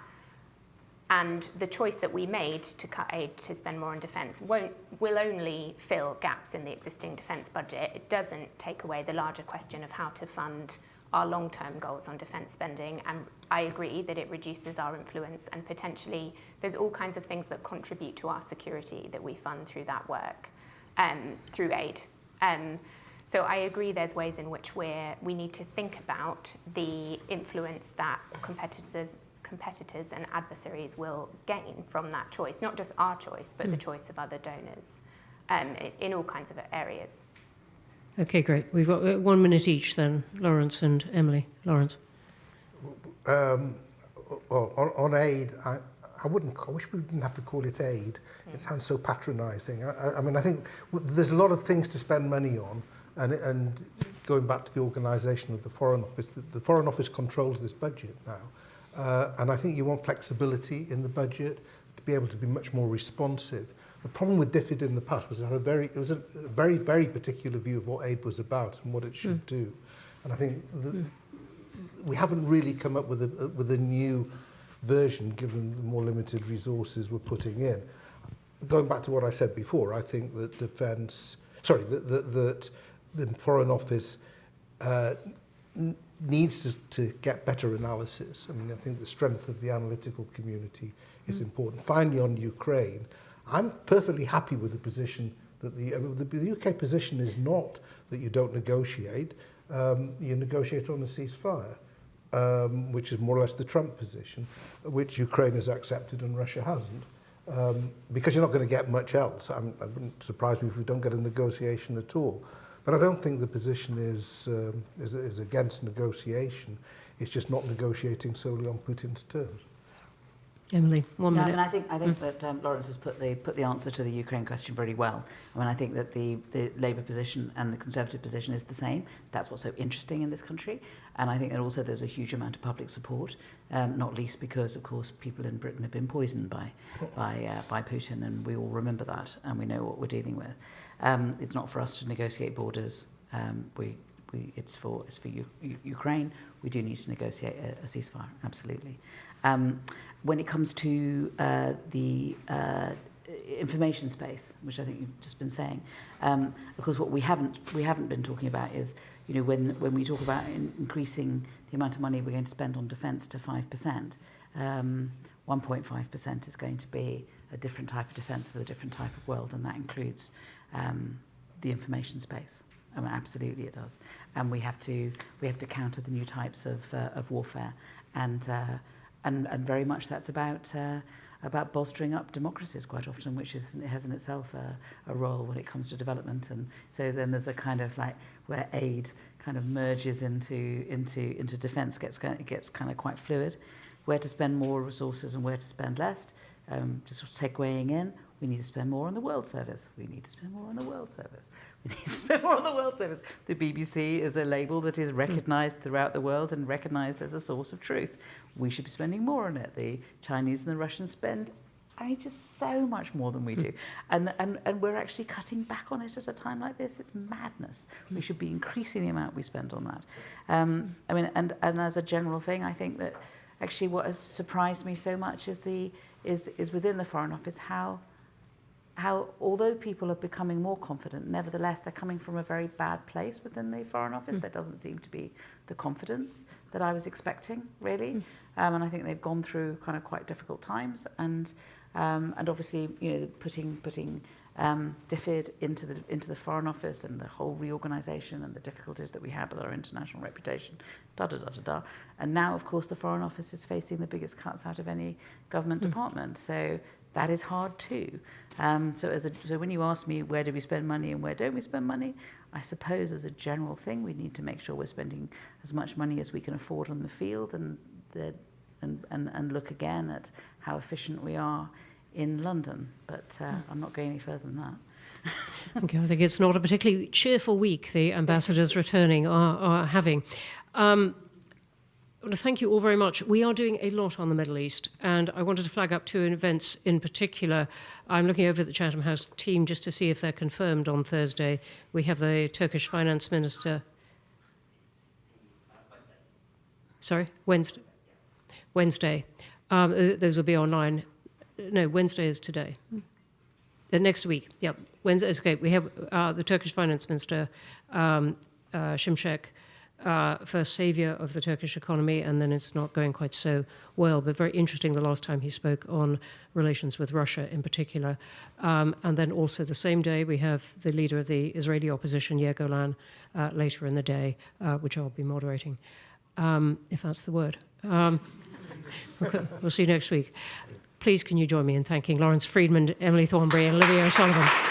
And the choice that we made to cut aid to spend more on defence will only fill gaps in the existing defence budget. It doesn't take away the larger question of how to fund our long-term goals on defence spending, and I agree that it reduces our influence, and potentially there's all kinds of things that contribute to our security that we fund through that work, through aid. So I agree there's ways in which we need to think about the influence that competitors and adversaries will gain from that choice, not just our choice, but the choice of other donors in all kinds of areas. Okay, great. We've got 1 minute each then, Lawrence and Emily. Lawrence. Well, on aid, I wish we didn't have to call it aid. It sounds so patronising. I mean, I think there's a lot of things to spend money on, and going back to the organisation of the Foreign Office, the Foreign Office controls this budget now. And I think you want flexibility in the budget to be able to be much more responsive. The problem with DFID in the past was it was a very, very particular view of what aid was about and what it should do. And I think we haven't really come up with a new version, given the more limited resources we're putting in. Going back to what I said before, I think that that the Foreign Office needs to get better analysis. I mean, I think the strength of the analytical community is important. Finally, on Ukraine, I'm perfectly happy with the position that the UK position is not that you don't negotiate. You negotiate on a ceasefire, which is more or less the Trump position, which Ukraine has accepted and Russia hasn't, because you're not going to get much else. It wouldn't surprise me if we don't get a negotiation at all. But I don't think the position is against negotiation. It's just not negotiating solely on Putin's terms. Emily, 1 minute. I mean, I think that Lawrence has put the answer to the Ukraine question very well. I mean, I think that the Labour position and the Conservative position is the same. That's what's so interesting in this country. And I think that also there's a huge amount of public support, not least because, of course, people in Britain have been poisoned by Putin, and we all remember that, and we know what we're dealing with. It's not for us to negotiate borders. It's for Ukraine. We do need to negotiate a ceasefire, absolutely. When it comes to the information space, which I think you've just been saying, of course, what we haven't been talking about is, you know, when we talk about increasing the amount of money we're going to spend on defence to 5%, 1.5% is going to be a different type of defence for a different type of world, and that includes the information space. I mean, absolutely, it does, and we have to counter the new types of warfare, and very much that's about about bolstering up democracies quite often, which has in itself a role when it comes to development. And so then there's a kind of like where aid kind of merges into defence, gets kind of quite fluid, where to spend more resources and where to spend less. Just segueing in, we need to spend more on the World Service. We need to spend more on the World Service. We need to spend more on the World Service. The BBC is a label that is recognised throughout the world and recognised as a source of truth. We should be spending more on it. The Chinese and the Russians spend, just so much more than we do. And we're actually cutting back on it at a time like this. It's madness. We should be increasing the amount we spend on that. And as a general thing, I think that actually what has surprised me so much is within the Foreign Office how although people are becoming more confident, nevertheless they're coming from a very bad place within the Foreign Office. There doesn't seem to be the confidence that I was expecting, really. And I think they've gone through kind of quite difficult times, and obviously, putting DFID into the Foreign Office and the whole reorganisation and the difficulties that we have with our international reputation, And now, of course, the Foreign Office is facing the biggest cuts out of any government department. So that is hard too. So when you ask me where do we spend money and where don't we spend money, I suppose as a general thing we need to make sure we're spending as much money as we can afford on the field, and look again at how efficient we are in London. But I'm not going any further than that. Okay, I think it's not a particularly cheerful week the ambassadors returning are having. I want to thank you all very much. We are doing a lot on the Middle East, and I wanted to flag up two events in particular. I'm looking over at the Chatham House team just to see if they're confirmed on Thursday. We have the Turkish Finance Minister. Sorry, Wednesday. Wednesday. Those will be online. No, Wednesday is today. Next week, yeah. Wednesday is okay. We have the Turkish Finance Minister, Şimşek, first saviour of the Turkish economy, and then it's not going quite so well, but very interesting the last time he spoke on relations with Russia in particular. And then also the same day we have the leader of the Israeli opposition, Yair Golan, later in the day, which I'll be moderating, if that's the word. Okay, we'll see you next week. Please can you join me in thanking Lawrence Freedman, Emily Thornberry and Olivia O'Sullivan.